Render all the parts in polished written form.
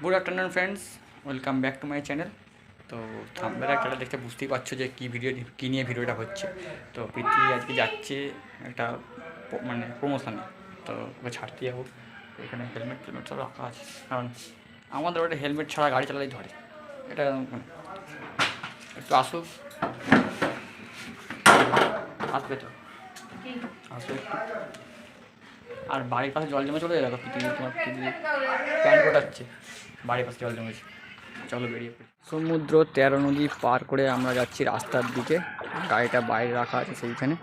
Good afternoon friends, welcome back to my channel. তো thumbnail একটা দেখতে বুঝতেই পারছো যে কী নিয়ে ভিডিওটা হচ্ছে। তো প্রীতি আজকে যাচ্ছে একটা মানে প্রমোশনে, তো ওকে ছাড়তে যাবো। এখানে হেলমেট টেলমেট সব রাখা আছে, কারণ আমাদের ওটা হেলমেট ছাড়া গাড়ি চালালেই ধরে। এটা মানে একটু আসুক, আসবে তো, আসবে একটু। আর বাড়ির পাশে জল জমে চলে যাবে, তোমার প্রীতি প্যান্ট কোটাচ্ছে, বাড়ির পাশে জল জমেছে। চলো বেরিয়ে পড়ি। সমুদ্র 13 নদী পার করে আমরা যাচ্ছি রাস্তার দিকে। গাড়িটা বাইরে রাখা আছে সেইখানে।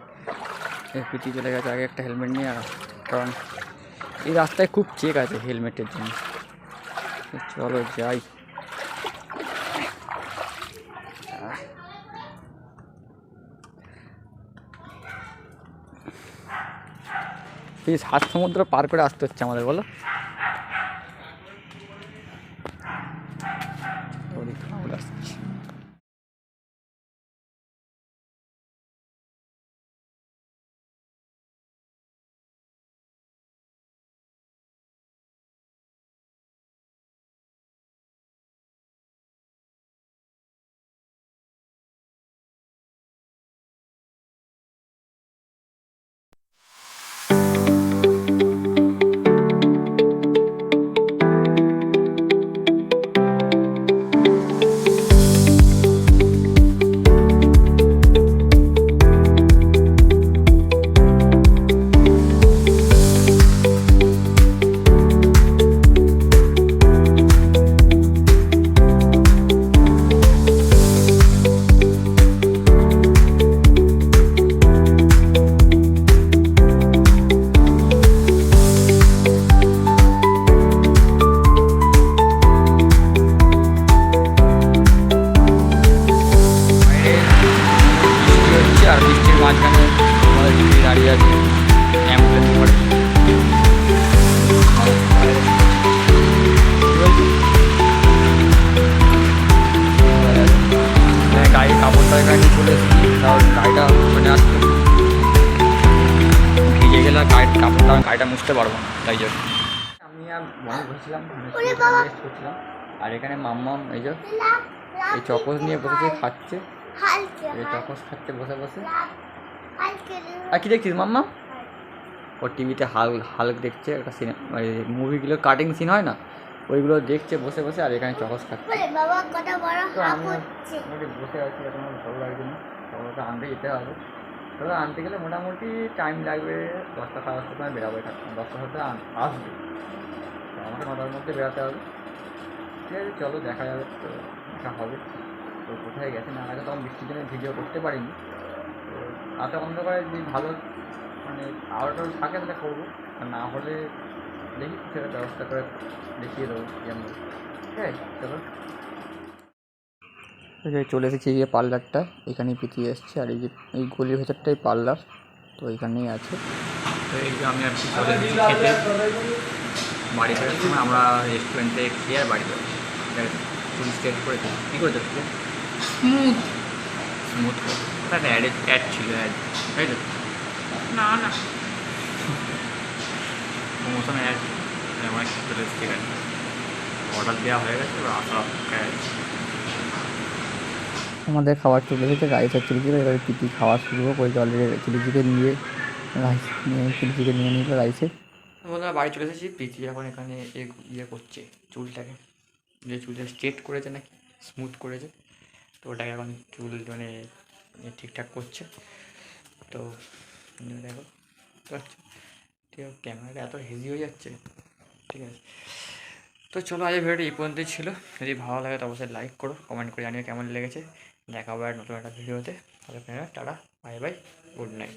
প্রীতি চলে গেছে আগে একটা হেলমেট নিয়ে, আর কারণ এই রাস্তায় খুব চেক আছে হেলমেটের জন্য। চলো যাই। এই 7 সমুদ্র পার করে আসতে হচ্ছে আমাদের, বলো। আসছি। আর বৃষ্টির মাঝখানে আমাদের দিদি দাঁড়িয়ে আছে অ্যাম্বুলেন্স করে। গাড়ির কাপড়টা এখানে চলে এসেছি, কারণ গাড়িটা মানে আসতে ভিজে গেলে গাড়িটা মুছতে পারবো না, তাই জন্য আমি আর মনে বসেছিলাম, করছিলাম। আর এখানে মাম্মাম এই যে এই চকোস নিয়ে বসেছে, খাচ্ছে। এই চকোস খাচ্ছে বসে বসে। আর কি দেখছিস মাম্মা? ও টিভিতে হাল্ক দেখছে, একটা সিনেমা মুভিগুলো কাটিং সিন হয় না, ওইগুলো দেখছে বসে বসে। আর এখানে চকোস খাচ্ছে। তো আমি বসে আছি, এখন ভালো লাগছে না। চকোসটা আনতে যেতে হবে। তবে আনতে গেলে মোটামুটি টাইম লাগবে, 10টা সাড়ে 10টার সময় বেরোবে, 10টা সাথে আসবে। তো আমাকে 9টার মধ্যে বেরোতে হবে। ঠিক আছে, চলো দেখা যাবে, তো দেখা হবে। তো কোথায় গেছে না আগে, তখন বৃষ্টির জন্য ভিডিও করতে পারিনি। তো রাতে অন্ধকারে যদি ভালো মানে আলোটা থাকে তাহলে করবো, আর না হলে দেখি কিছু একটা ব্যবস্থা করে দেখিয়ে দেবো যেমন। ঠিক আছে, চলো। চলে এসেছি এই যে পার্লারটা, এখানেই পিটিয়ে এসছে। আর এই যে এই গলির ভেতরটাই পার্লার, তো এখানেই আছে। তো এই যে আমি আর কি চলে এসেছি খেতে। বাড়ি ফেরার সময় আমরা রেস্টুরেন্টে খেয়ে আর বাড়ি যাবো। চুল স্ট্রেট করে দিই, কী করে দেখতে স্মুথ স্মুথ করে। ওটা একটা অ্যাড ছিল, তাই তো? না না, প্রমোশন অ্যাড আমার চলে এসেছে। এখানে অর্ডার দেওয়া হয়ে গেছে, এবার আসা অপেক্ষায় আছে। আমাদের খাবার চলে এসেছে, রাইস আর চিলি চিকেন। এবারে পিটি খাওয়া শুরু হোক। ওই জলে চিলি চিকেন নিয়ে রাইস নিয়ে চিলি চিকেন নিয়ে নিল রাইসে। বন্ধুরা বাড়ি চলে এসেছি। প্রীতি এখন এখানে ইয়ে করছে চুলটাকে, যে চুলটা স্ট্রেট করেছে নাকি স্মুথ করেছে, তো ওটাকে এখন চুল মানে ঠিকঠাক করছে। তো দেখো পাচ্ছ, ঠিক আছে, ক্যামেরাটা এত হেভি হয়ে যাচ্ছে। ঠিক আছে, তো চলো আজ ভিডিওটা এই পর্যন্তই ছিল। যদি ভালো লাগে তো অবশ্যই লাইক করো, কমেন্ট করে জানিও কেমন লেগেছে। দেখা হবে আর নতুন একটা ভিডিওতে। তাহলে tata, bye bye, good night.